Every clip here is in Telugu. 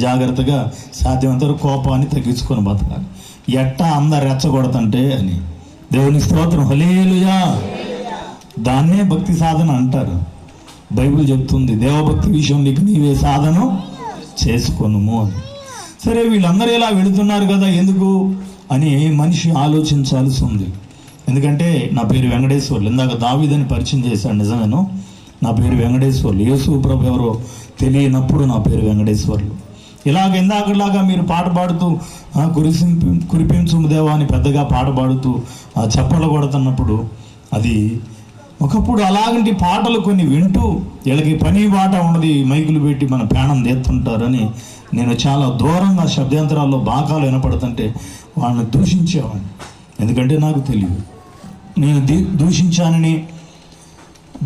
జాగ్రత్తగా సాధ్యమంత కోపాన్ని తగ్గించుకొని బతకాలి. ఎట్టా అందరు రెచ్చగొడతంటే అని. దేవుని స్తోత్రం, హల్లెలూయా. దాన్నే భక్తి సాధన అంటారు. బైబిల్ చెప్తుంది, దేవభక్తి విషయంలో నీవే సాధన చేసుకొనుము అని. సరే, వీళ్ళందరూ ఇలా వెళుతున్నారు కదా, ఎందుకు అని మనిషి ఆలోచించాల్సి ఉంది. ఎందుకంటే నా పేరు వెంకటేశ్వర్లు, ఇందాక దావీదని పరిచయం చేశాడు, నిజమేను. నా పేరు వెంకటేశ్వర్లు. యేసు ప్రభు ఎవరో తెలియనప్పుడు నా పేరు వెంకటేశ్వర్లు. ఇందాకలాగా మీరు పాట పాడుతూ కురిపించుము దేవా అని పెద్దగా పాట పాడుతూ చప్పట్లు కొడుతున్నప్పుడు, అది ఒకప్పుడు అలాంటి పాటలు కొన్ని వింటూ వీళ్ళకి పని బాట ఉన్నది, మైకులు పెట్టి మన ప్రాణం తీస్తుంటారని నేను చాలా దూరంగా శబ్దాంతరాల్లో బాకాలు వినపడుతుంటే వాళ్ళని దూషించేవాడిని. ఎందుకంటే నాకు తెలియదు, నేను దూషించానని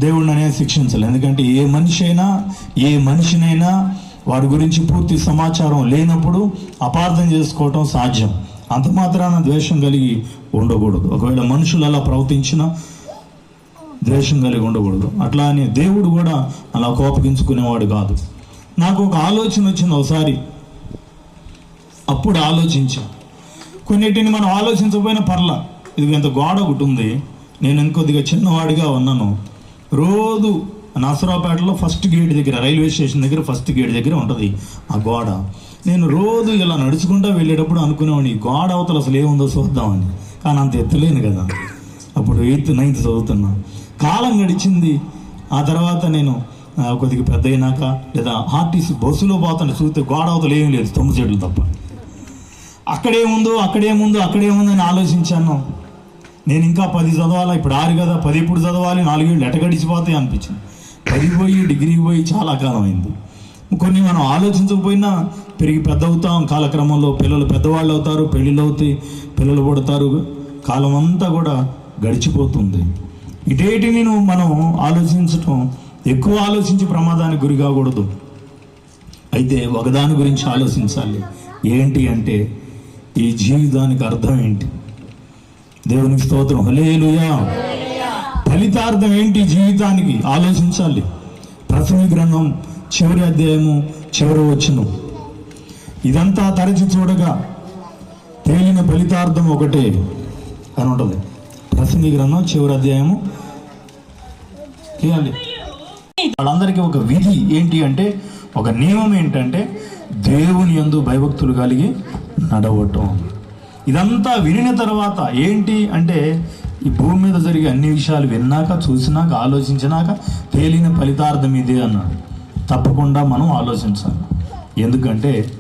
దేవుడిని అనేది శిక్షించాలి. ఎందుకంటే ఏ మనిషినైనా వారి గురించి పూర్తి సమాచారం లేనప్పుడు అపార్థం చేసుకోవటం సాధ్యం. అంత మాత్రాన ద్వేషం కలిగి ఉండకూడదు. ఒకవేళ మనుషులు అలా ప్రవర్తించినా ద్వేషం కలిగి ఉండకూడదు. అట్లా అని దేవుడు కూడా అలా కోపగించుకునేవాడు కాదు. నాకు ఒక ఆలోచన వచ్చింది ఒకసారి, అప్పుడు ఆలోచించా. కొన్నిటిని మనం ఆలోచించకపోయినా పర్లా. ఇది ఇంత గోడ ఒకటి ఉంది, నేను ఇంకొద్దిగా చిన్నవాడిగా ఉన్నాను. రోజు నసరావుపేటలో ఫస్ట్ గేట్ దగ్గర, రైల్వే స్టేషన్ దగ్గర ఫస్ట్ గేట్ దగ్గర ఉంటుంది ఆ గోడ. నేను రోజు ఇలా నడుచుకుంటూ వెళ్ళేటప్పుడు అనుకునేవాడిని, ఈ గోడ అవతల అసలు ఏముందో చూద్దామని. కానీ అంత ఎత్తులేను కదా, అప్పుడు 8th 9th చదువుతున్నా. కాలం గడిచింది. ఆ తర్వాత నేను కొద్దిగా పెద్ద అయినాక, లేదా ఆర్టీసీ బస్సులో పోతాను, చూస్తే గోడ అవతల ఏం లేదు, తొమ్మిది చెట్లు తప్ప. అక్కడేముందో అని ఆలోచించాను. నేను ఇంకా 10 చదవాలా, ఇప్పుడు 6 కదా, 10 ఇప్పుడు చదవాలి, 4 ఏళ్ళు ఎట గడిచిపోతాయి అనిపించింది. 10 పోయి డిగ్రీ పోయి చాలా కాలం అయింది. కొన్ని మనం ఆలోచించకపోయినా పెరిగి పెద్ద అవుతాం. కాలక్రమంలో పిల్లలు పెద్దవాళ్ళు అవుతారు, పెళ్ళిళ్ళు అవుతాయి, పిల్లలు పుడతారు, కాలం అంతా కూడా గడిచిపోతుంది. ఇటేటిని మనం ఆలోచించటం, ఎక్కువ ఆలోచించి ప్రమాదానికి గురి కాకూడదు. అయితే ఒకదాని గురించి ఆలోచించాలి. ఏంటి అంటే, ఈ జీవితానికి అర్థం ఏంటి? దేవునికి స్తోత్రం, హల్లెలూయా. ఫలితార్థం ఏంటి జీవితానికి ఆలోచించాలి. ప్రసంగి గ్రంథం చివరి అధ్యాయము చివరి వచనం, ఇదంతా తరచి చూడగా తేలిన ఫలితార్థం ఒకటే అని ఉంటుంది. ప్రసంగి గ్రంథం చివరి అధ్యాయము చేయాలి. వాళ్ళందరికీ ఒక విధి ఏంటి అంటే, ఒక నియమం ఏంటంటే, దేవుని యందు భయభక్తులు కలిగి నడవటం. ఇదంతా వినిన తర్వాత ఏంటి అంటే, ఈ భూమి మీద జరిగే అన్ని విషయాలు విన్నాక, చూసినాక, ఆలోచించినాక తేలిన ఫలితార్థం ఇదే అన్నాడు. తప్పకుండా మనం ఆలోచించాలి. ఎందుకంటే